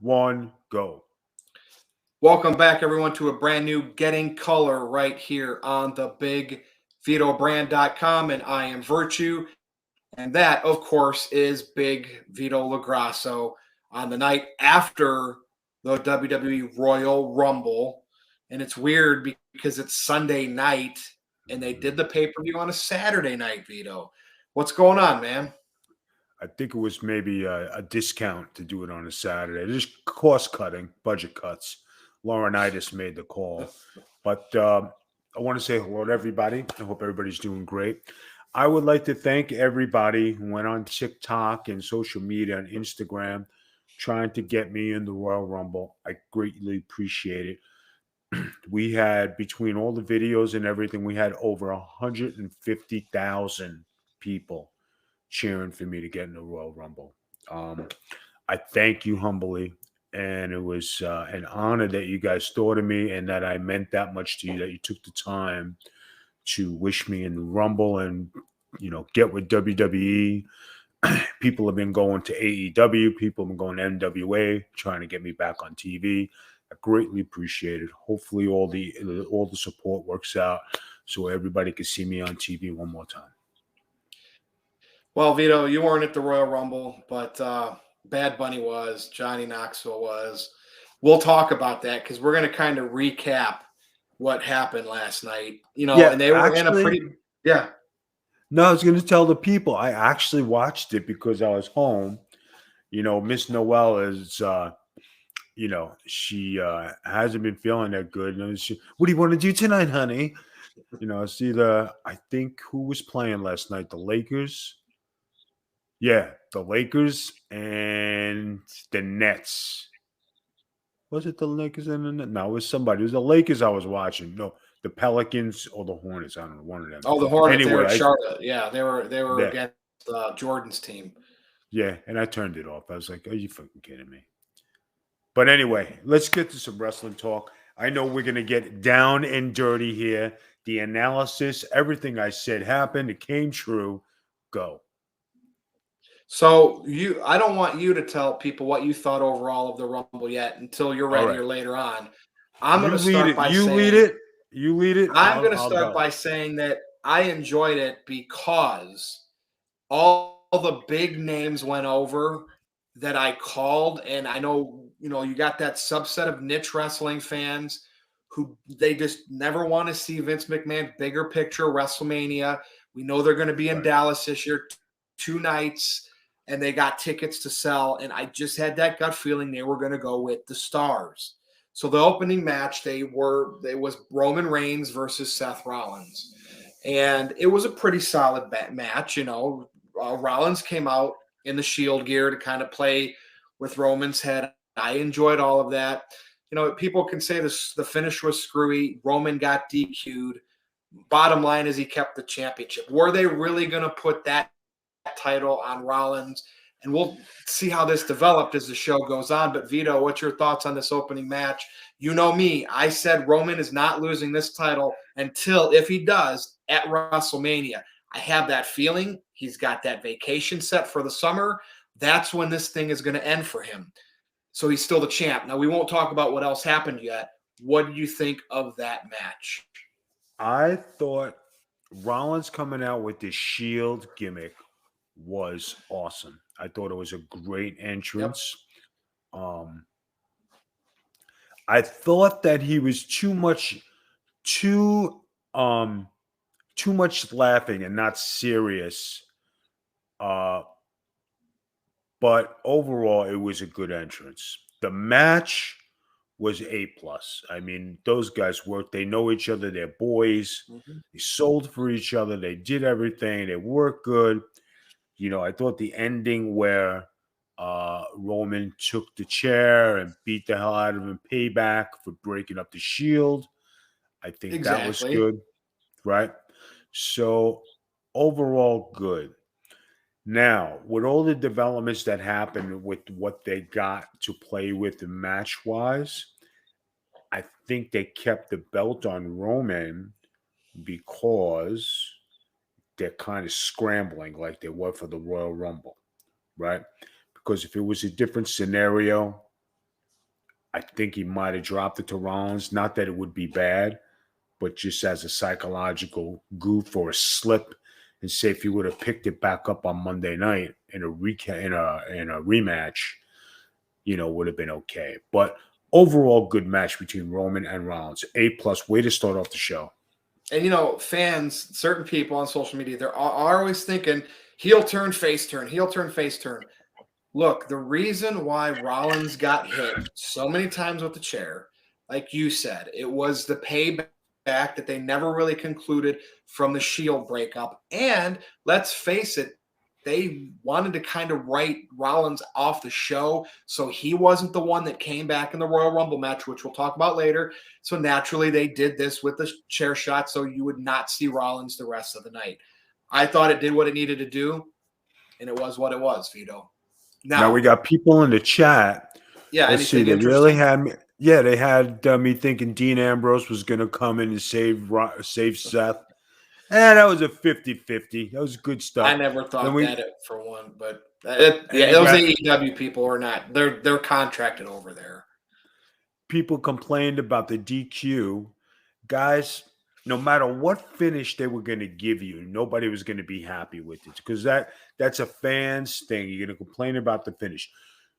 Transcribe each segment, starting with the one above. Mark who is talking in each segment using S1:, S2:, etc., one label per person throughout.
S1: one, go.
S2: Welcome back, everyone, to a brand new Getting Color right here on the big VitoBrand.com. And I am Virtue. And that, of course, is Big Vito LaGrasso on the night after the WWE Royal Rumble. And it's weird because it's Sunday night and they did the pay-per-view on a Saturday night, Vito. What's going on, man?
S1: I think it was maybe a discount to do it on a Saturday. Just cost cutting, budget cuts. Laurinaitis made the call. But I want to say hello to everybody. I hope everybody's doing great. I would like to thank everybody who went on TikTok and social media and Instagram trying to get me in the Royal Rumble. I greatly appreciate it. We had, between all the videos and everything, we had over 150,000 people cheering for me to get in the Royal Rumble. I thank you humbly, and it was an honor that you guys thought of me and that I meant that much to you, that you took the time to wish me in the Rumble and, get with WWE. People have been going to AEW. People have been going to NWA, trying to get me back on TV. I greatly appreciate it. Hopefully all the support works out so everybody can see me on TV one more time.
S2: Well, Vito, you weren't at the Royal Rumble, but Bad Bunny was, Johnny Knoxville was. We'll talk about that because we're going to kind of recap what happened last night. And they were in a pretty – yeah.
S1: No, I was going to tell the people. I actually watched it because I was home. Miss Noelle is she hasn't been feeling that good. What do you want to do tonight, honey? It's either, I think, who was playing last night? The Lakers. Yeah, the Lakers and the Nets. Was it the Lakers and the Nets? No, it was somebody. It was the Lakers I was watching. No, the Pelicans or the Hornets. I don't know, one of them.
S2: Oh, the Hornets. Anyway, they were Charlotte. Yeah, they were against Jordan's team.
S1: Yeah, and I turned it off. I was like, are you fucking kidding me? But anyway, let's get to some wrestling talk. I know we're going to get down and dirty here. The analysis, everything I said happened. It came true. Go.
S2: So I don't want you to tell people what you thought overall of the Rumble yet until you're ready or later on. I'm going to start by saying...
S1: You lead it.
S2: I'm going to start by saying that I enjoyed it because all the big names went over that I called, and I know, you got that subset of niche wrestling fans who they just never want to see Vince McMahon bigger picture WrestleMania. We know they're going to be in Dallas this year, 2 nights, and they got tickets to sell, and I just had that gut feeling they were going to go with the stars. So the opening match, it was Roman Reigns versus Seth Rollins, and it was a pretty solid match. Rollins came out in the Shield gear to kind of play with Roman's head. I enjoyed all of that. People can say the finish was screwy. Roman got DQ'd. Bottom line is he kept the championship. Were they really going to put that title on Rollins? And we'll see how this developed as the show goes on. But Vito, what's your thoughts on this opening match? You know me. I said Roman is not losing this title until, if he does, at WrestleMania. I have that feeling. He's got that vacation set for the summer. That's when this thing is going to end for him. So he's still the champ. Now, we won't talk about what else happened yet. What did you think of that match?
S1: I thought Rollins coming out with the Shield gimmick was awesome. I thought it was a great entrance. Yep. I thought that he was too much laughing and not serious. But overall, it was a good entrance. The match was A+. I mean, those guys worked. They know each other. They're boys. Mm-hmm. They sold for each other. They did everything. They worked good. I thought the ending where Roman took the chair and beat the hell out of him, payback for breaking up the Shield. I think that was good, right? So overall, good. Now, with all the developments that happened with what they got to play with match-wise, I think they kept the belt on Roman because they're kind of scrambling like they were for the Royal Rumble, right? Because if it was a different scenario, I think he might have dropped it to Rollins. Not that it would be bad, but just as a psychological goof or a slip. And say if he would have picked it back up on Monday night in a rematch, would have been okay. But overall, good match between Roman and Rollins. A+ way to start off the show.
S2: And fans, certain people on social media, they're always thinking heel turn, face turn, heel turn, face turn. Look, the reason why Rollins got hit so many times with the chair, like you said, it was the payback that they never really concluded from the Shield breakup. And let's face it, they wanted to kind of write Rollins off the show, so he wasn't the one that came back in the Royal Rumble match, which we'll talk about later. So naturally, they did this with the chair shot, so you would not see Rollins the rest of the night. I thought it did what it needed to do, and it was what it was, Vito.
S1: Now we got people in the chat.
S2: Yeah,
S1: let's see. They really had me. Yeah, they had me thinking Dean Ambrose was going to come in and save Seth. And that was a 50-50. That was good stuff.
S2: I never thought that for one, but those AEW people are not. They're contracted over there.
S1: People complained about the DQ. Guys, no matter what finish they were going to give you, nobody was going to be happy with it because that's a fan's thing. You're going to complain about the finish.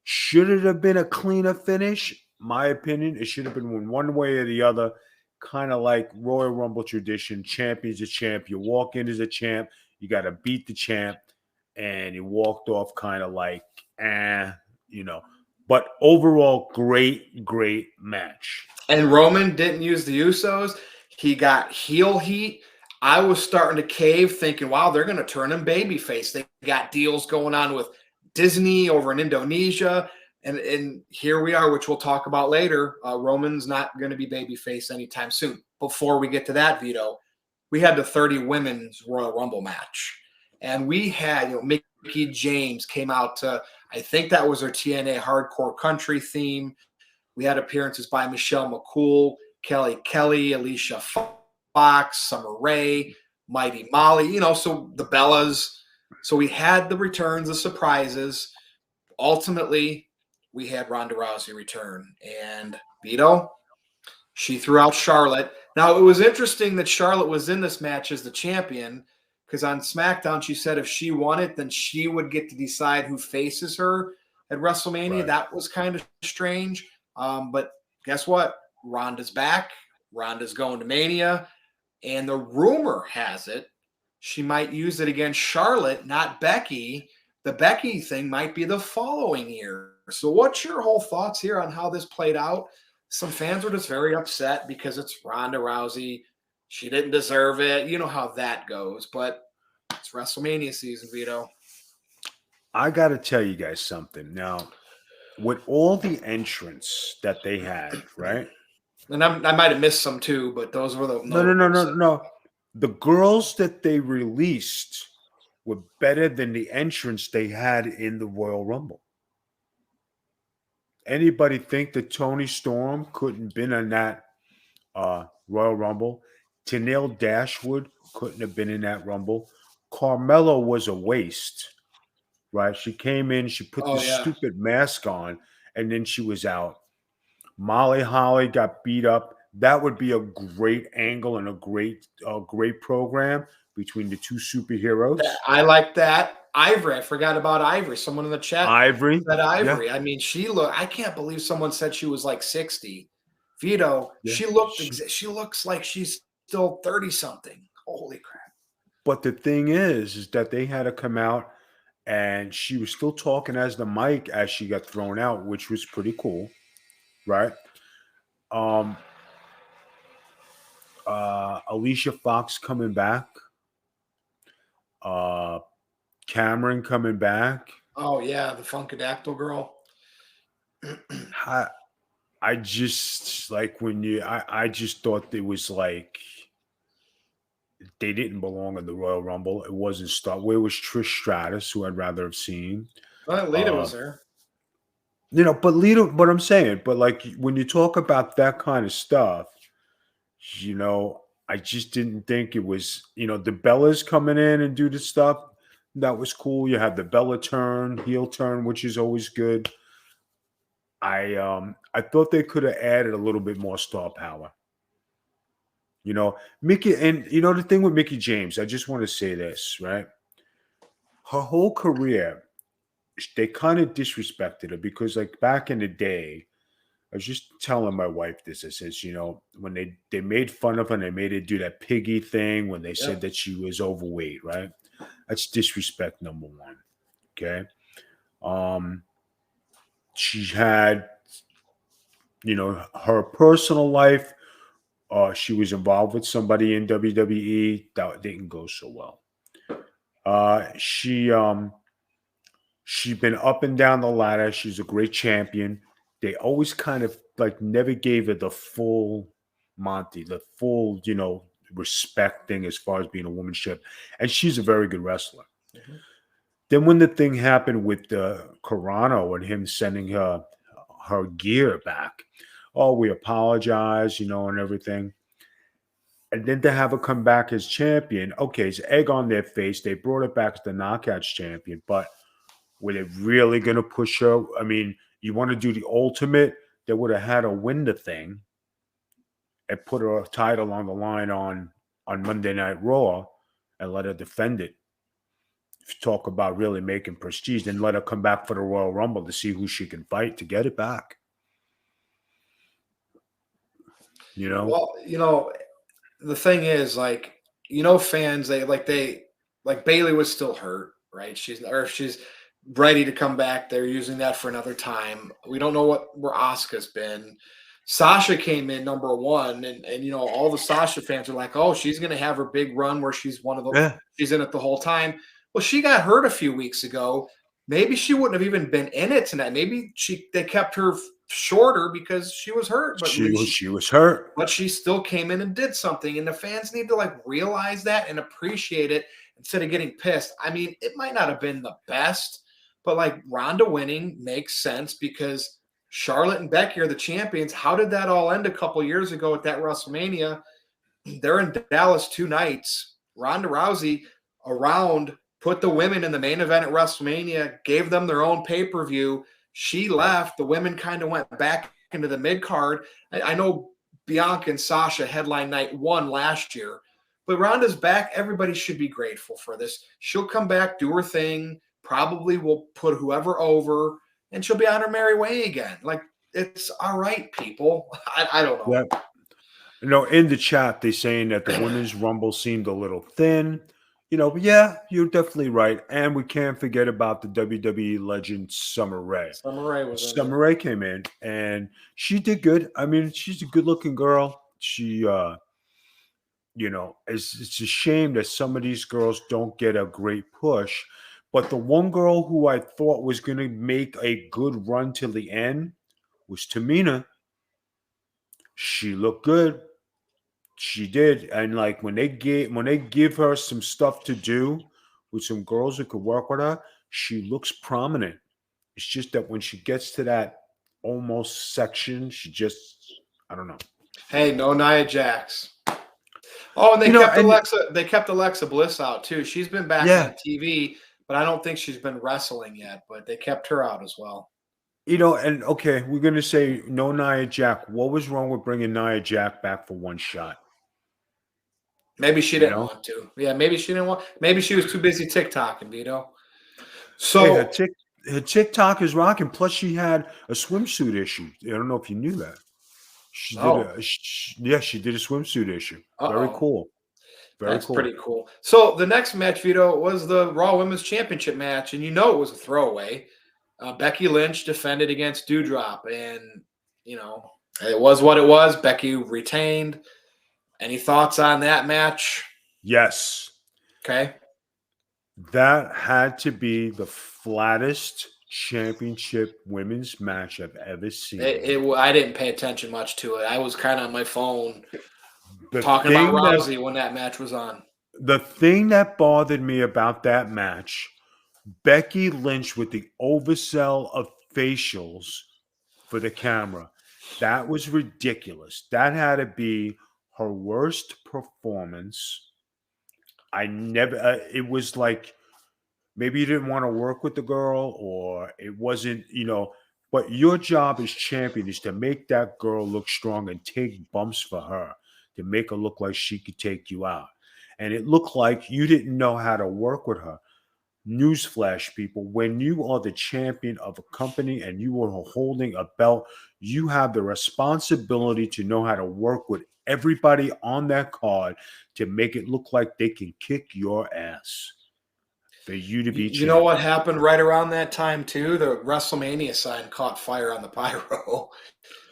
S1: Should it have been a cleaner finish? My opinion, it should have been one way or the other. Kind of like Royal Rumble tradition, champion's a champ. You walk in as a champ, you got to beat the champ, and he walked off kind of like, But overall, great match.
S2: And Roman didn't use the Usos. He got heel heat. I was starting to cave thinking, wow, they're going to turn him babyface. They got deals going on with Disney over in Indonesia. And here we are, which we'll talk about later. Roman's not going to be babyface anytime soon. Before we get to that, Vito, we had the 30 women's Royal Rumble match. And we had, Mickie James came out to, I think that was her TNA Hardcore Country theme. We had appearances by Michelle McCool, Kelly, Alicia Fox, Summer Rae, Mighty Molly, so the Bellas. So we had the returns, the surprises. Ultimately, we had Ronda Rousey return. And Vito, she threw out Charlotte. Now, it was interesting that Charlotte was in this match as the champion because on SmackDown, she said if she won it, then she would get to decide who faces her at WrestleMania. Right. That was kind of strange. But guess what? Ronda's back. Ronda's going to Mania. And the rumor has it she might use it against Charlotte, not Becky. The Becky thing might be the following year. So what's your whole thoughts here on how this played out? Some fans were just very upset because it's Ronda Rousey. She didn't deserve it. You know how that goes. But it's WrestleMania season, Vito.
S1: I got to tell you guys something. Now, with all the entrants that they had, right?
S2: And I might have missed some too, but those were the
S1: No. The girls that they released were better than the entrants they had in the Royal Rumble. Anybody think that Toni Storm couldn't been in that Royal Rumble? Tenille Dashwood couldn't have been in that Rumble. Carmella was a waste, right? She came in, she put stupid mask on, and then she was out. Molly Holly got beat up. That would be a great angle and a great program between the two superheroes.
S2: I like that. Ivory. I forgot about Ivory. Someone in the chat said Ivory. Yeah. I mean, I can't believe someone said she was like 60. Vito, yeah. She looks like she's still 30-something. Holy crap.
S1: But the thing is that they had to come out and she was still talking as the mic as she got thrown out, which was pretty cool. Right? Alicia Fox coming back. Cameron coming back.
S2: Oh yeah, the Funkadactyl girl.
S1: I just like I just thought it was like they didn't belong in the Royal Rumble. It wasn't where was Trish Stratus, who I'd rather have seen.
S2: Well, Lita was there.
S1: But Lita, but I'm saying, but like when you talk about that kind of stuff, I just didn't think it was, the Bellas coming in and do the stuff. That was cool. You had the Bella turn, heel turn, which is always good. I thought they could have added a little bit more star power. Mickey, and the thing with Mickey James, I just want to say this, right? Her whole career, they kind of disrespected her because, like, back in the day, I was just telling my wife this. I says, when they made fun of her and they made her do that piggy thing when they said
S2: Yep.
S1: that she was overweight, right? That's disrespect number one. Okay. Um, she had, her personal life. She was involved with somebody in WWE that didn't go so well. She's been up and down the ladder. She's a great champion. They always kind of like never gave her the full Monty, the full, respect thing as far as being a woman's champ. And she's a very good wrestler.
S2: Mhm.
S1: Then when the thing happened with Carano and him sending her gear back, oh, we apologize, and everything. And then to have her come back as champion, okay, it's egg on their face. They brought it back as the Knockouts champion, but were they really going to push her? I mean, you want to do the ultimate? They would have had her win the thing and put her title on the line on Monday Night Raw and let her defend it. If you talk about really making prestige, then let her come back for the Royal Rumble to see who she can fight to get it back.
S2: Well, the thing is, like, fans, like Bailey was still hurt, right? She's ready to come back. They're using that for another time. We don't know where Asuka's been. Sasha came in number one, and all the Sasha fans are like, oh, she's gonna have her big run where she's
S1: Yeah,
S2: she's in it the whole time. Well, she got hurt a few weeks ago. Maybe she wouldn't have even been in it tonight. Maybe they kept her shorter because she was hurt, but at least
S1: she was hurt.
S2: but she still came in and did something, and the fans need to like realize that and appreciate it instead of getting pissed. I mean, it might not have been the best, but like Ronda winning makes sense because Charlotte and Becky are the champions. How did that all end a couple years ago at that WrestleMania? They're in Dallas 2 nights. Ronda Rousey put the women in the main event at WrestleMania, gave them their own pay-per-view. She left. The women kind of went back into the mid card. I know Bianca and Sasha headline night 1 last year, but Ronda's back. Everybody should be grateful for this. She'll come back, do her thing. Probably will put whoever over, and she'll be on her merry way again. Like, it's all right, people. I don't know.
S1: Yeah. In the chat, they're saying that the women's rumble seemed a little thin. But yeah, you're definitely right. And we can't forget about the WWE legend Summer Rae.
S2: Summer Rae was in there.
S1: Summer Rae came in and she did good. I mean, she's a good looking girl. She, it's a shame that some of these girls don't get a great push. But the one girl who I thought was going to make a good run till the end was Tamina. She looked good. She did, and like when they give her some stuff to do with some girls who could work with her, she looks prominent. It's just that when she gets to that almost section, she just I don't know.
S2: Hey, no Nia Jax. Oh, and they kept Alexa Bliss out too. She's been back on TV, but I don't think she's been wrestling yet. But they kept her out as well.
S1: And okay, we're gonna say no Nia Jax. What was wrong with bringing Nia Jax back for one shot?
S2: Maybe she didn't want to. Yeah, maybe she didn't want. Maybe she was too busy TikToking, Vito. So
S1: hey, her TikTok is rocking. Plus, she had a swimsuit issue. I don't know if you knew that. She did a swimsuit issue. Very cool.
S2: That's pretty cool. So the next match, Vito, was the Raw Women's Championship match, and it was a throwaway. Becky Lynch defended against Doudrop, and it was what it was. Becky retained. Any thoughts on that match?
S1: Yes.
S2: Okay.
S1: That had to be the flattest championship women's match I've ever seen.
S2: I didn't pay attention much to it. I was kind of on my phone talking about Rousey when that match was on.
S1: The thing that bothered me about that match, Becky Lynch with the oversell of facials for the camera. That was ridiculous. That had to be her worst performance. It was like maybe you didn't want to work with the girl, or it wasn't, But your job as champion is to make that girl look strong and take bumps for her to make her look like she could take you out. And it looked like you didn't know how to work with her. Newsflash, people, when you are the champion of a company and you are holding a belt, you have the responsibility to know how to work with everybody on that card to make it look like they can kick your ass for you to be
S2: You know what
S1: champion.
S2: happened right around that time too? The WrestleMania sign caught fire on the pyro.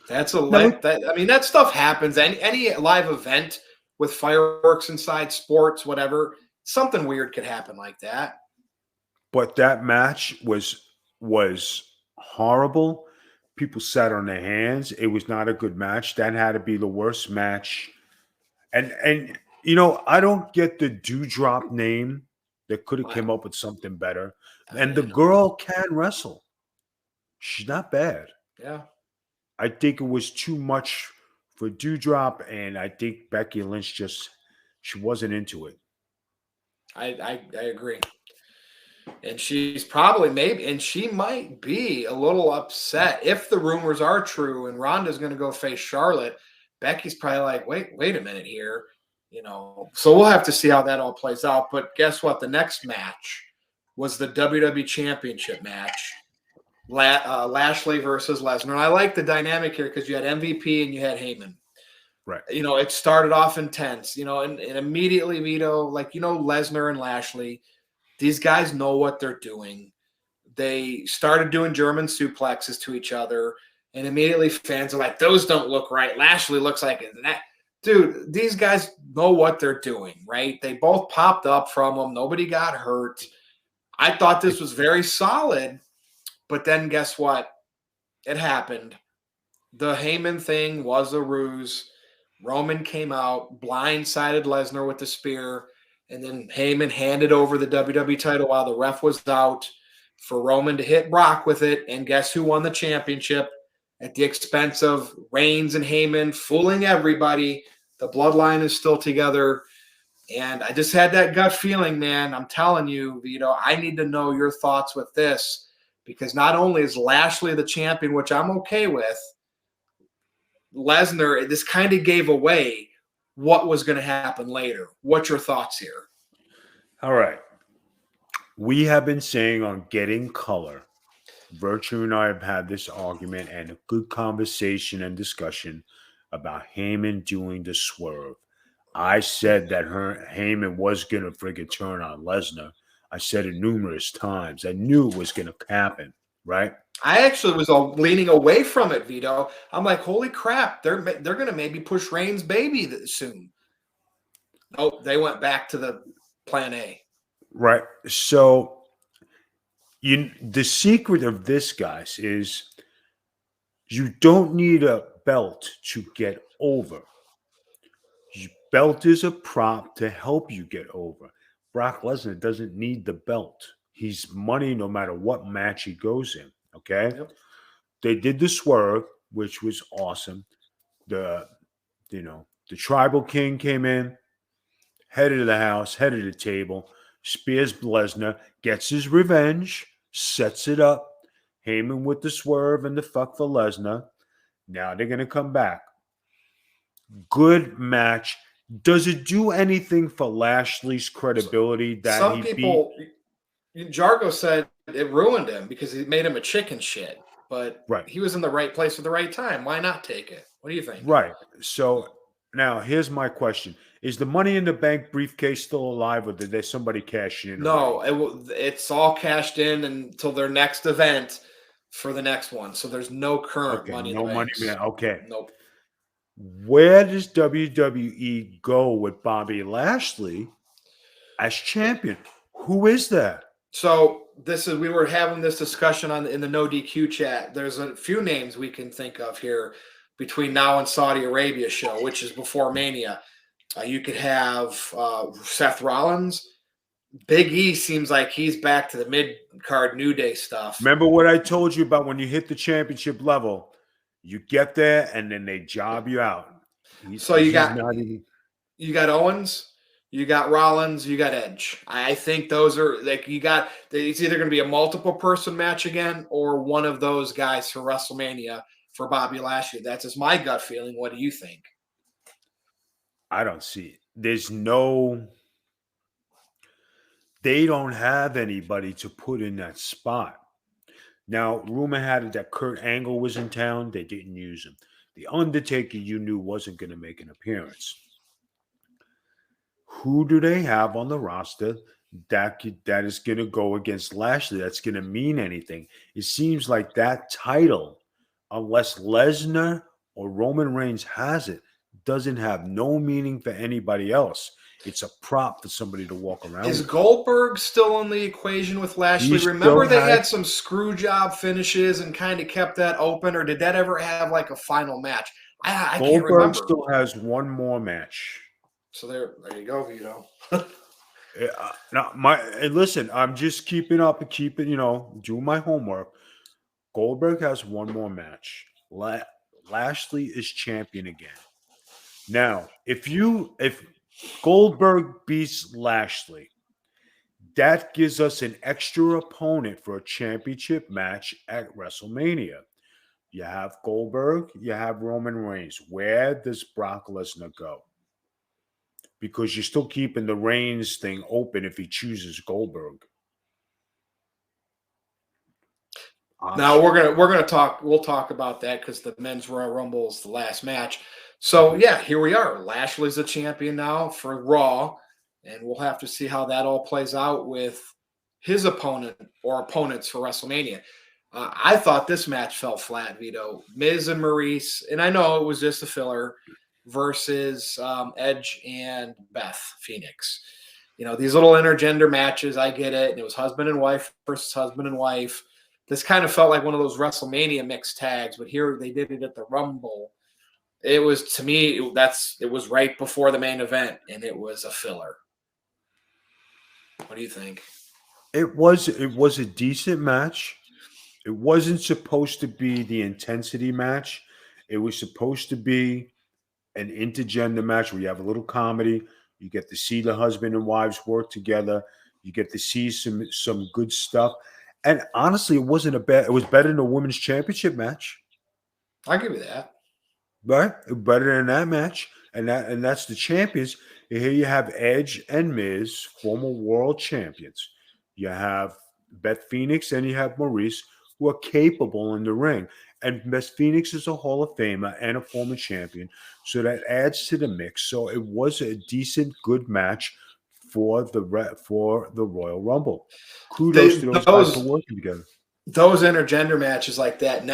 S2: That's a
S1: No,
S2: that I mean that stuff happens. Any live event with fireworks inside, sports, whatever, something weird could happen like that.
S1: but that match was horrible. People sat on their hands. It was not a good match. That had to be the worst match. And I don't get the Dewdrop name. They could have
S2: Wow.
S1: came up with something better. And
S2: I
S1: the
S2: know.
S1: girl can wrestle. She's not bad.
S2: Yeah,
S1: I think it was too much for Dewdrop, and I think Becky Lynch she wasn't into it.
S2: I agree. And she's probably and she might be a little upset if the rumors are true and Ronda's going to go face Charlotte. Becky's probably like, wait a minute here, So we'll have to see how that all plays out. But guess what? The next match was the WWE Championship match, Lashley versus Lesnar. And I like the dynamic here because you had MVP and you had Heyman.
S1: Right.
S2: It started off intense, and immediately Vito, Lesnar and Lashley. These guys know what they're doing. They started doing German suplexes to each other, and immediately fans are like, those don't look right. Lashley looks like that. Dude, these guys know what they're doing, right? They both popped up from them. Nobody got hurt. I thought this was very solid, but then guess what? It happened. The Heyman thing was a ruse. Roman came out, blindsided Lesnar with the spear, and then Heyman handed over the WWE title while the ref was out for Roman to hit Brock with it. And guess who won the championship at the expense of Reigns and Heyman, fooling everybody? The bloodline is still together. And I just had that gut feeling, man. I'm telling you, Vito, I need to know your thoughts with this because not only is Lashley the champion, which I'm okay with, Lesnar, this kind of gave away what was going to happen later. What's your thoughts here?
S1: All right. We have been saying on Getting Color, Virtue and I have had this argument and a good conversation and discussion about Heyman doing the swerve. I said that Heyman was going to friggin' turn on Lesnar. I said it numerous times. I knew it was going to happen, right?
S2: I actually was leaning away from it, Vito. I'm like, holy crap, they're going to maybe push Reigns' baby soon. Nope, they went back to the plan A.
S1: Right. So the secret of this, guys, is you don't need a belt to get over. Belt is a prop to help you get over. Brock Lesnar doesn't need the belt. He's money no matter what match he goes in. Okay.
S2: Yep.
S1: They did the swerve, which was awesome. The tribal king came in, head of the house, head of the table, spears Lesnar, gets his revenge, sets it up. Heyman with the swerve and the fuck for Lesnar. Now they're going to come back. Good match. Does it do anything for Lashley's credibility that
S2: some people, Jargo said it ruined him because it made him a chicken shit. But he was in the right place at the right time. Why not take it? What do you think?
S1: Right. So now here's my question. Is the Money in the Bank briefcase still alive or did somebody cash in?
S2: No, it's all cashed in until their next event for the next one. So there's no current Money in the Bank.
S1: Okay.
S2: Nope.
S1: Where does WWE go with Bobby Lashley as champion? Who is that?
S2: So we were having this discussion in the No DQ chat. There's a few names we can think of here between now and Saudi Arabia show, which is before Mania. You could have Seth Rollins. Big E seems like he's back to the mid-card New Day stuff.
S1: Remember what I told you about when you hit the championship level? You get there and then they job you out.
S2: You got Owens, You got Rollins, you got Edge. I think those are like it's either going to be a multiple person match again or one of those guys for WrestleMania for Bobby Lashley. That's just my gut feeling. What do you think?
S1: I don't see it. They don't have anybody to put in that spot. Now, rumor had it that Kurt Angle was in town. They didn't use him. The Undertaker, you knew, wasn't going to make an appearance. Who do they have on the roster that is going to go against Lashley? That's going to mean anything? It seems like that title, unless Lesnar or Roman Reigns has it, doesn't have no meaning for anybody else. It's a prop for somebody to walk around
S2: Is
S1: with.
S2: Goldberg still in the equation with Lashley? Remember they had some screw job finishes and kind of kept that open, or did that ever have like a final match? I can't remember.
S1: Goldberg still has one more match.
S2: So there you go, Vito.
S1: Listen, I'm just keeping up and doing my homework. Goldberg has one more match. Lashley is champion again. Now, if Goldberg beats Lashley, that gives us an extra opponent for a championship match at WrestleMania. You have Goldberg, you have Roman Reigns. Where does Brock Lesnar go? Because you're still keeping the Reigns thing open if he chooses Goldberg.
S2: Now we'll talk about that because the men's Royal Rumble is the last match. So yeah, here we are. Lashley's the champion now for Raw, and we'll have to see how that all plays out with his opponent or opponents for WrestleMania. I thought this match fell flat, Vito. Miz and Maurice, and I know it was just a filler, versus Edge and Beth Phoenix. These little intergender matches, I get it. And it was husband and wife versus husband and wife. This kind of felt like one of those WrestleMania mixed tags, but here they did it at the Rumble. It was, to me, it was right before the main event, and it was a filler. What do you think?
S1: It was a decent match. It wasn't supposed to be the intensity match. It was supposed to be an intergender match where you have a little comedy. You get to see the husband and wives work together. You get to see some good stuff. And honestly, it was better than a women's championship match.
S2: I'll give you that.
S1: Right? Better than that match. And that's the champions. Here you have Edge and Miz, former world champions. You have Beth Phoenix and you have Maurice, who are capable in the ring. And Beth Phoenix is a Hall of Famer and a former champion. So that adds to the mix. So it was a decent, good match for the Royal Rumble. Kudos to those guys for working together.
S2: Those intergender matches like that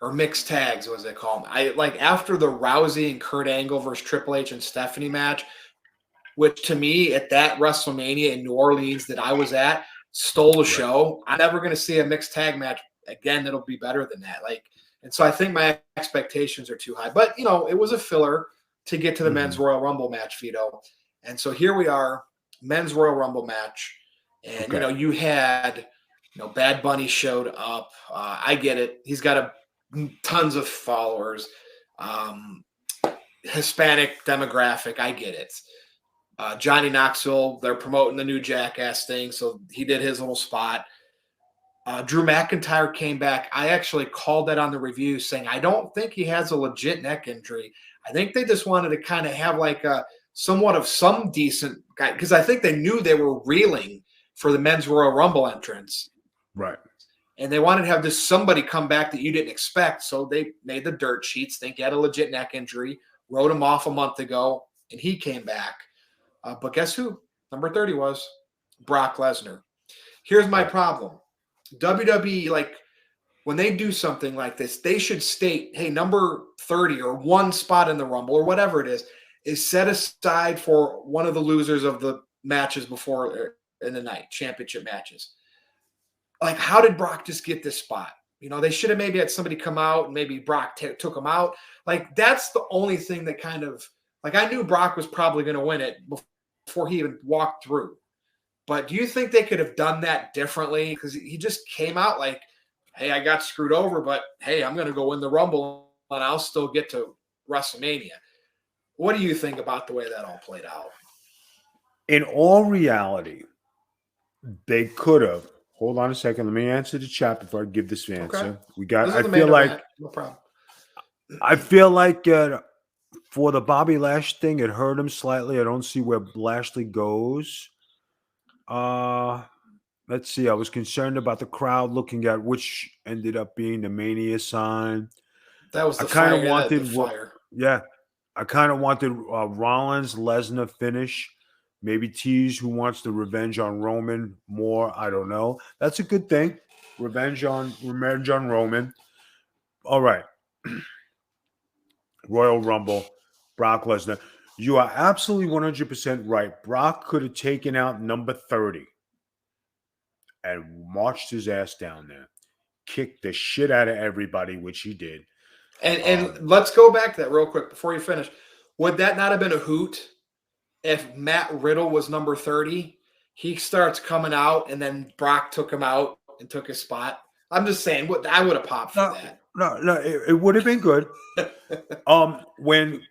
S2: or mixed tags, what they call them. I like after the Rousey and Kurt Angle versus Triple H and Stephanie match, which to me at that WrestleMania in New Orleans that I was at stole the show. I'm never going to see a mixed tag match again that'll be better than that. And so I think my expectations are too high. But it was a filler to get to the men's Royal Rumble match, Vito. And so here we are, men's Royal Rumble match. And you had Bad Bunny showed up. I get it. He's got tons of followers. Hispanic demographic. I get it. Johnny Knoxville, they're promoting the new Jackass thing, so he did his little spot. Drew McIntyre came back. I actually called that on the review saying I don't think he has a legit neck injury. I think they just wanted to kind of have like a somewhat of some decent guy because I think they knew they were reeling for the men's Royal Rumble entrance.
S1: Right.
S2: And they wanted to have this somebody come back that you didn't expect. So they made the dirt sheets, think he had a legit neck injury, wrote him off a month ago, and he came back. But guess who? Number 30 was Brock Lesnar. Here's my problem. WWE, when they do something like this, they should state, hey, number 30 or one spot in the Rumble or whatever it is set aside for one of the losers of the matches before in the night, championship matches. How did Brock just get this spot? They should have maybe had somebody come out and maybe Brock took him out. That's the only thing that kind of, I knew Brock was probably going to win it before he even walked through. But do you think they could have done that differently? Because he just came out hey, I got screwed over, but hey, I'm going to go win the Rumble and I'll still get to WrestleMania. What do you think about the way that all played out?
S1: In all reality, they could have. Hold on a second. Let me answer the chat before I give this
S2: Okay.
S1: answer. We got.
S2: This is the main event. No problem.
S1: I feel like for the Bobby Lash thing, it hurt him slightly. I don't see where Lashley goes. Uh let's see. I was concerned about the crowd looking at which ended up being the Mania sign.
S2: That was
S1: I
S2: the
S1: kind of
S2: fire. The
S1: wanted,
S2: fire.
S1: yeah, I kind of wanted Rollins Lesnar finish. Maybe tease who wants the revenge on Roman more. I don't know. That's a good thing. Revenge on Roman. All right. Royal Rumble, Brock Lesnar. You are absolutely 100% right. Brock could have taken out number 30 and marched his ass down there, kicked the shit out of everybody, which he did.
S2: And let's go back to that real quick before you finish. Would that not have been a hoot if Matt Riddle was number 30? He starts coming out, and then Brock took him out and took his spot. I'm just saying, what I would have popped for
S1: No,
S2: that.
S1: no, it would have been good. When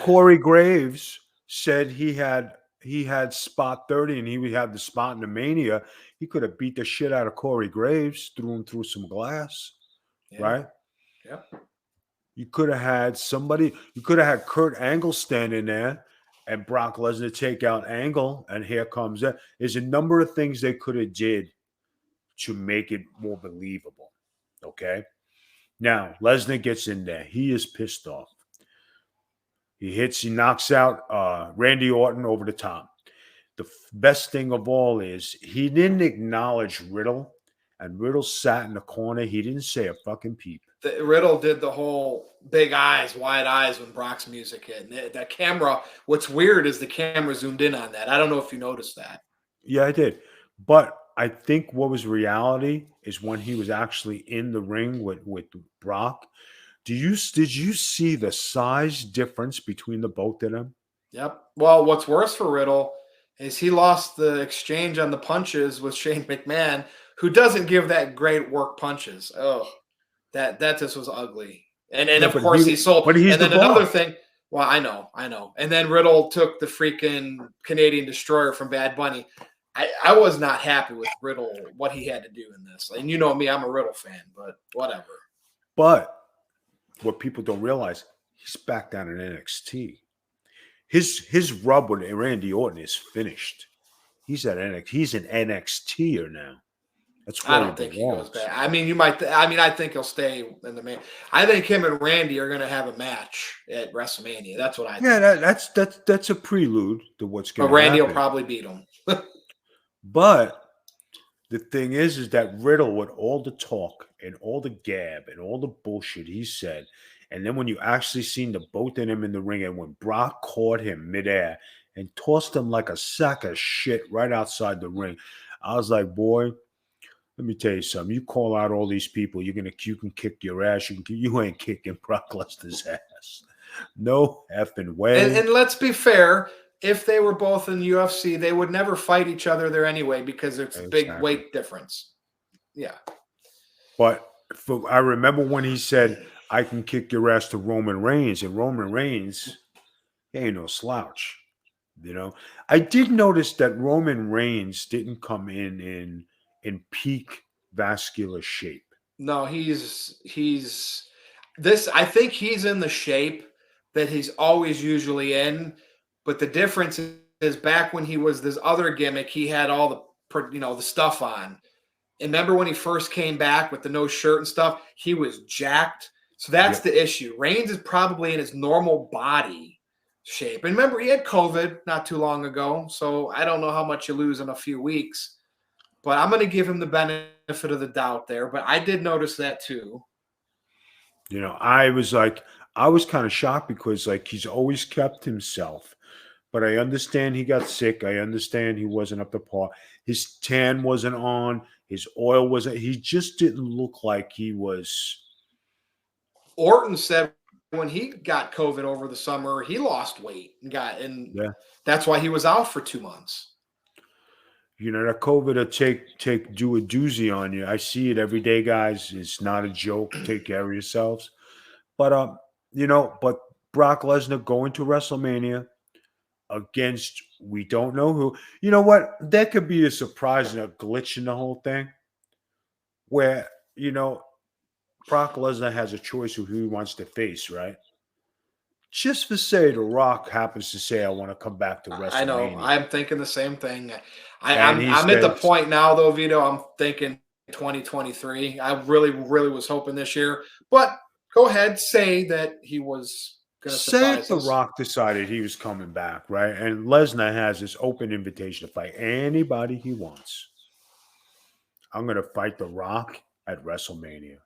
S1: Corey Graves said he had spot 30 and he would have the spot in the Mania, he could have beat the shit out of Corey Graves, threw him through some glass,
S2: Yeah.
S1: right?
S2: Yep.
S1: You could have had somebody, you could have had Kurt Angle standing there and Brock Lesnar take out Angle, and here comes that. There's a number of things they could have did to make it more believable. Okay. Now, Lesnar gets in there. He is pissed off. He knocks out Randy Orton over the top. The best thing of all is he didn't acknowledge Riddle, and Riddle sat in the corner. He didn't say a fucking peep.
S2: Riddle did the whole big eyes, wide eyes when Brock's music hit. And that camera, what's weird is the camera zoomed in on that. I don't know if you noticed that.
S1: Yeah, I did. But I think what was reality is when he was actually in the ring with Brock. Did you see the size difference between the both of them?
S2: Yep. Well, what's worse for Riddle is he lost the exchange on the punches with Shane McMahon, who doesn't give that great work punches. Oh, that just was ugly. And
S1: Yeah,
S2: of course he sold.
S1: but he's
S2: And
S1: the
S2: then another
S1: boss.
S2: thing. Well, I know. And then Riddle took the freaking Canadian Destroyer from Bad Bunny. I was not happy with Riddle, what he had to do in this. And you know me, I'm a Riddle fan, but whatever.
S1: But what people don't realize, he's back down in NXT. His rub with Randy Orton is finished. He's at NXT. He's an NXTer now. That's where
S2: I don't think he goes back. I mean, you might. I think he'll stay in the main. I think him and Randy are going to have a match at WrestleMania. That's what I think.
S1: Yeah, that's a prelude to what's going
S2: But
S1: to
S2: Randy
S1: happen.
S2: will probably beat him.
S1: But the thing is that Riddle, with all the talk and all the gab and all the bullshit he said, and then when you actually seen the both of them in the ring, and when Brock caught him midair and tossed him like a sack of shit right outside the ring, I was like, boy, let me tell you something. You call out all these people, you can kick your ass. You ain't kicking Brock Lesnar's ass. No effing way.
S2: And let's be fair. If they were both in UFC, they would never fight each other there anyway because it's a big weight difference. Yeah.
S1: But I remember when he said, I can kick your ass to Roman Reigns, and Roman Reigns, he ain't no slouch. You know, I did notice that Roman Reigns didn't come in peak vascular shape.
S2: No, he's this. I think he's in the shape that he's always usually in. But the difference is back when he was this other gimmick, he had all the stuff on. And remember when he first came back with the no shirt and stuff, he was jacked. So that's the issue. Reigns is probably in his normal body shape. And remember, he had COVID not too long ago. So I don't know how much you lose in a few weeks. But I'm going to give him the benefit of the doubt there. But I did notice that too.
S1: You know, I was kind of shocked because he's always kept himself. But I understand he got sick. I understand he wasn't up to par. His tan wasn't on. His oil wasn't. He just didn't look like he was.
S2: Orton said when he got COVID over the summer, he lost weight and that's why he was out for 2 months.
S1: You know, that COVID will do a doozy on you. I see it every day, guys. It's not a joke. Take care of yourselves. But but Brock Lesnar going to WrestleMania. against we don't know who. You know what? There could be a surprise and a glitch in the whole thing where, Brock Lesnar has a choice of who he wants to face, right? Just for say The Rock happens to say, I want to come back to
S2: I know.
S1: WrestleMania.
S2: I'm thinking the same thing.
S1: And he
S2: I'm at the
S1: says,
S2: point now, though, Vito. I'm thinking 2023. I really, really was hoping this year. But go ahead, say that he was going to
S1: say if
S2: surprise
S1: The
S2: us.
S1: Rock decided he was coming back, right? And Lesnar has this open invitation to fight anybody he wants. I'm going to fight The Rock at WrestleMania.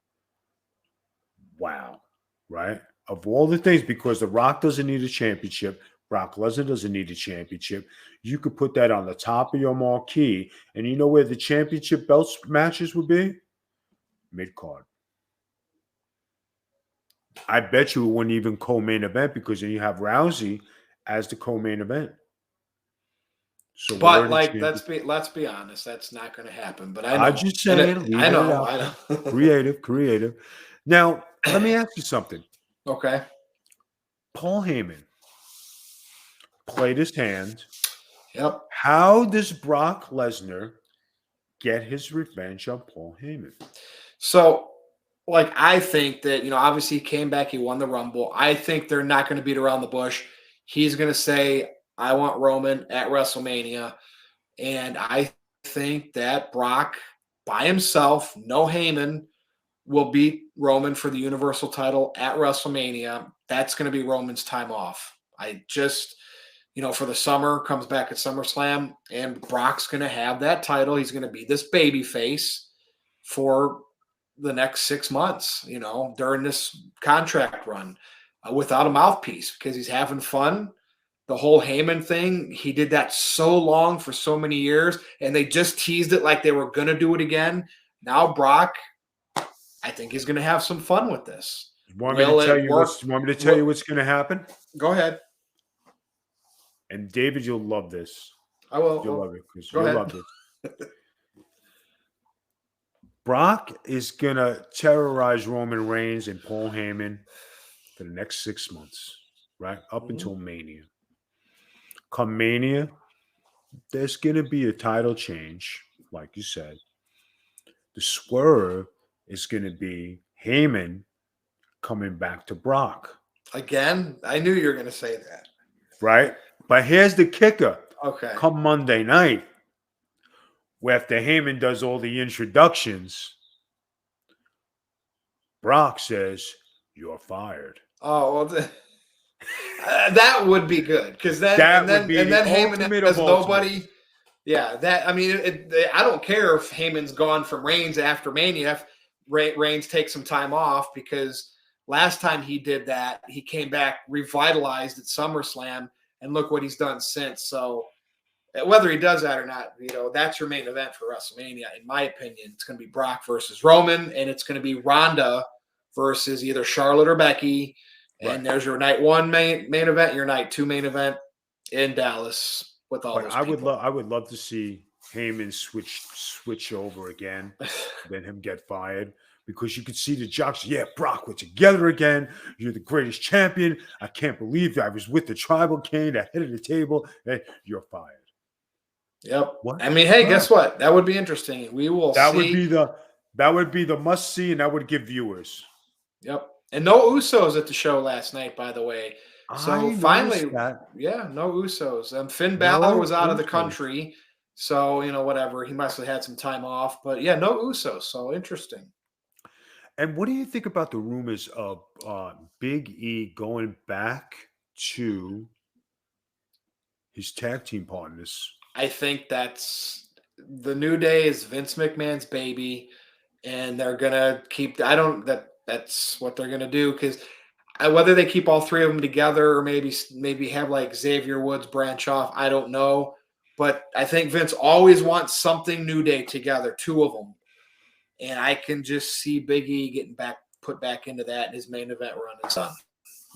S1: Wow. Right? Of all the things, because The Rock doesn't need a championship, Brock Lesnar doesn't need a championship. You could put that on the top of your marquee, and you know where the championship belts matches would be? Mid card. I bet you it wouldn't even co-main event because then you have Rousey as the co-main event. So
S2: But like, let's be honest, that's not going to happen. But I know.
S1: I'm just saying,
S2: I know.
S1: I know. Creative. Now, let me ask you something.
S2: Okay.
S1: Paul Heyman played his hand.
S2: Yep.
S1: How does Brock Lesnar get his revenge on Paul Heyman?
S2: So, like, I think that, obviously he came back, he won the Rumble. I think they're not going to beat around the bush. He's going to say, I want Roman at WrestleMania. And I think that Brock, by himself, no Heyman, will beat Roman for the Universal title at WrestleMania. That's going to be Roman's time off. I just, for the summer, comes back at SummerSlam, and Brock's going to have that title. He's going to be this baby face for the next 6 months, during this contract run without a mouthpiece because he's having fun. The whole Heyman thing, he did that so long for so many years, and they just teased it like they were going to do it again. Now Brock, I think he's going to have some fun with this.
S1: Want me to tell you what's going to happen?
S2: Go ahead.
S1: And David, you'll love this.
S2: I will.
S1: You'll love it, Chris.
S2: Go
S1: You'll
S2: ahead.
S1: love this. Brock is going to terrorize Roman Reigns and Paul Heyman for the next 6 months, right? Up until Mania. Come Mania, there's going to be a title change, like you said. The swerve is going to be Heyman coming back to Brock.
S2: Again? I knew you were going to say that.
S1: Right? But here's the kicker.
S2: Okay.
S1: Come Monday night, where after Heyman does all the introductions, Brock says, "You're fired."
S2: Oh, well, that would be good because then Heyman has nobody. Yeah, I don't care if Heyman's gone from Reigns after Mania. If Reigns takes some time off, because last time he did that, he came back revitalized at SummerSlam, and look what he's done since. So whether he does that or not, that's your main event for WrestleMania. In my opinion, it's going to be Brock versus Roman, and it's going to be Ronda versus either Charlotte or Becky. And there's your night one main event, your night two main event in Dallas with all those people.
S1: I would love to see Heyman switch over again, then him get fired, because you could see the jocks. Yeah, Brock, we're together again. You're the greatest champion. I can't believe I was with the Tribal King, the head of the table, and you're fired.
S2: Yep. What? I mean, hey, guess what? That would be interesting. We will.
S1: That would be the must see, and that would give viewers.
S2: Yep. And no Usos at the show last night, by the way. So finally, no Usos. Finn Balor was out of the country, so whatever. He must have had some time off, but yeah, no Usos. So interesting.
S1: And what do you think about the rumors of Big E going back to his tag team partners?
S2: I think that's the New Day is Vince McMahon's baby, and they're gonna keep. That's what they're gonna do, because whether they keep all three of them together or maybe have like Xavier Woods branch off, I don't know. But I think Vince always wants something New Day together, two of them, and I can just see Big E getting put back into that in his main event run and son.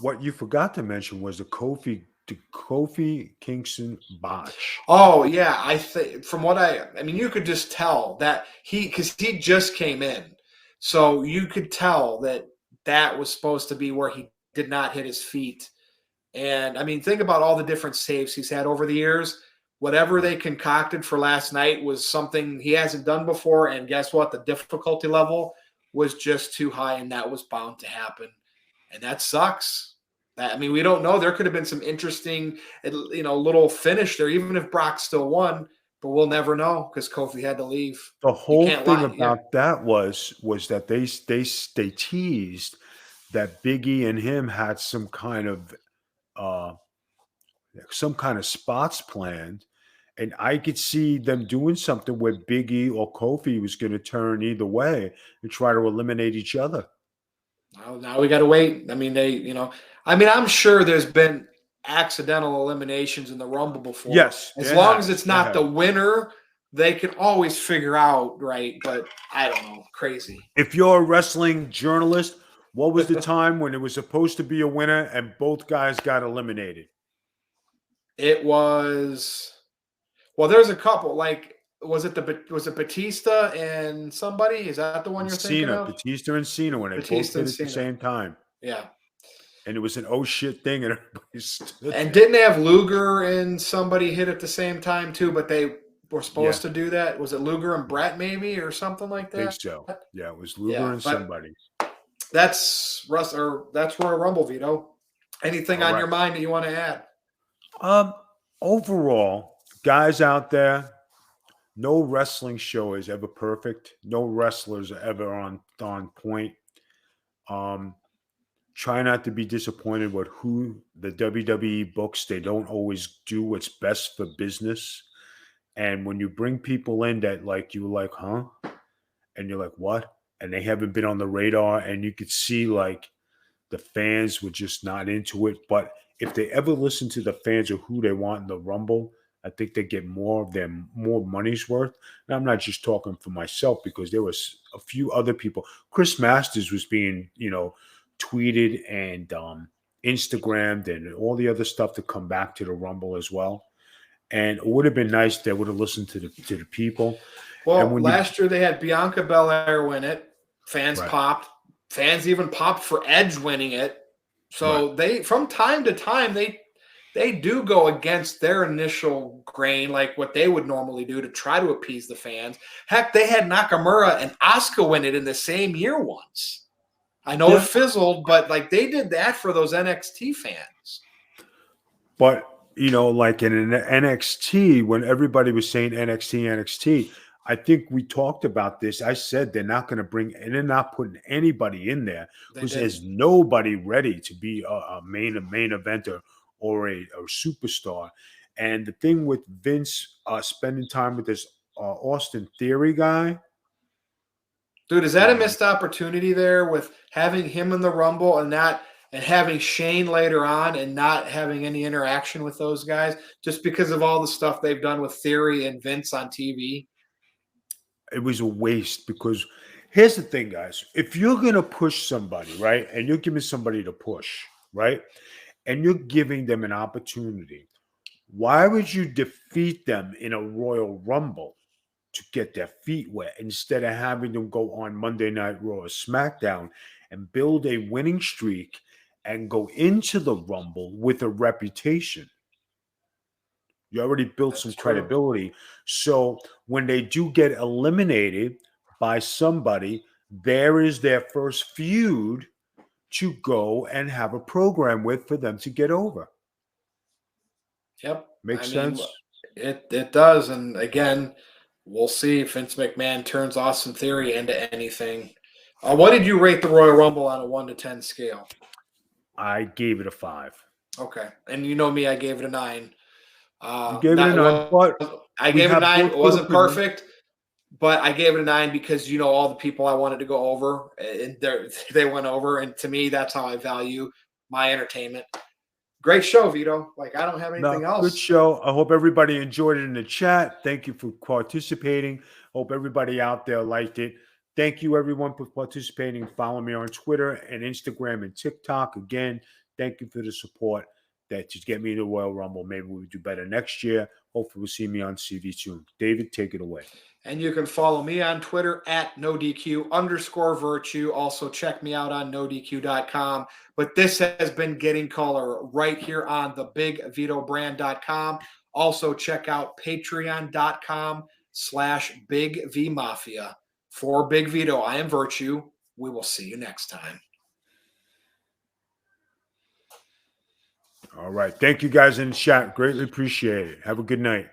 S1: What you forgot to mention was the Kofi Kingston botch.
S2: Oh yeah, I think from what I mean, you could just tell that because he just came in, so you could tell that was supposed to be where he did not hit his feet And I mean, think about all the different saves he's had over the years. Whatever they concocted for last night was something he hasn't done before. And guess what? The difficulty level was just too high, and that was bound to happen. And that sucks. I mean, we don't know. There could have been some interesting, little finish there, even if Brock still won. But we'll never know because Kofi had to leave.
S1: The
S2: You
S1: whole
S2: can't
S1: thing
S2: lie. Yeah.
S1: about that was that they teased that Biggie and him had uh some kind of spots planned, and I could see them doing something where Biggie or Kofi was going to turn either way and try to eliminate each other.
S2: Now we got to wait. I mean, I'm sure there's been accidental eliminations in the Rumble before.
S1: Yes,
S2: As long as it's not the winner, they can always figure out, right? But I don't know. Crazy.
S1: If you're a wrestling journalist, what was the time when it was supposed to be a winner and both guys got eliminated?
S2: It was, well, there's a couple. Like, was it Batista and somebody? Is that the one you're thinking of?
S1: Batista and Cena when they both hit at the same time.
S2: Yeah.
S1: And it was an oh shit thing, and everybody stood
S2: And
S1: there.
S2: didn't they have Luger and somebody hit at the same time too? But they were supposed to do that. Was it Luger and Brett maybe or something like that?
S1: I think so. Yeah, it was Luger and somebody.
S2: That's Royal Rumble, Vito. Anything on your mind that you want to add?
S1: Overall, guys out there, no wrestling show is ever perfect. No wrestlers are ever on point. Try not to be disappointed with who the WWE books. They don't always do what's best for business. And when you bring people in that like you're like, huh? And you're like, what? And they haven't been on the radar, and you could see like the fans were just not into it. But if they ever listen to the fans of who they want in the Rumble, I think they get more money's worth. And I'm not just talking for myself, because there was a few other people. Chris Masters was being, tweeted and Instagrammed and all the other stuff to come back to the Rumble as well. And it would have been nice if they would have listened to the people.
S2: Well, last year they had Bianca Belair win it. Fans popped. Fans even popped for Edge winning it. So they, from time to time, they do go against their initial grain, like what they would normally do to try to appease the fans. Heck, they had Nakamura and Asuka win it in the same year once. I know it fizzled, but like they did that for those NXT fans.
S1: But, like in an NXT, when everybody was saying NXT, I think we talked about this. I said they're not going to they're not putting anybody in there because there's nobody ready to be a main eventer or a superstar. And the thing with Vince spending time with this Austin Theory guy.
S2: Dude, is that a missed opportunity there with having him in the Rumble and having Shane later on and not having any interaction with those guys just because of all the stuff they've done with Theory and Vince on TV?
S1: It was a waste, because here's the thing, guys. If you're going to push somebody, right, and you're giving somebody to push, right, and you're giving them an opportunity, why would you defeat them in a Royal Rumble to get their feet wet instead of having them go on Monday Night Raw or SmackDown and build a winning streak and go into the Rumble with a reputation? You already built some credibility. So when they do get eliminated by somebody, there is their first feud to go and have a program with for them to get over.
S2: Yep.
S1: Makes sense?
S2: It does. And again, we'll see if Vince McMahon turns Austin Theory into anything. What did you rate the Royal Rumble on a 1 to 10 scale?
S1: I gave it a 5.
S2: Okay. And you know me, I gave it a 9.
S1: You gave it a 9, but
S2: I gave it a 9. It wasn't perfect, but I gave it a 9 because all the people I wanted to go over, and they went over. And to me, that's how I value my entertainment. Great show, Vito. Like, I don't have anything else.
S1: Good show. I hope everybody enjoyed it in the chat. Thank you for participating. Hope everybody out there liked it. Thank you, everyone, for participating. Follow me on Twitter and Instagram and TikTok. Again, thank you for the support that just get me to Royal Rumble. Maybe we'll do better next year. Hopefully we'll see me on CV soon. David, take it away.
S2: And you can follow me on Twitter at NoDQ_virtue. Also, check me out on NoDQ.com. But this has been Getting Color right here on the BigVitoBrand.com. Also, check out Patreon.com/BigVMafia. For Big Vito, I am Virtue. We will see you next time.
S1: All right. Thank you guys in the chat. Greatly appreciate it. Have a good night.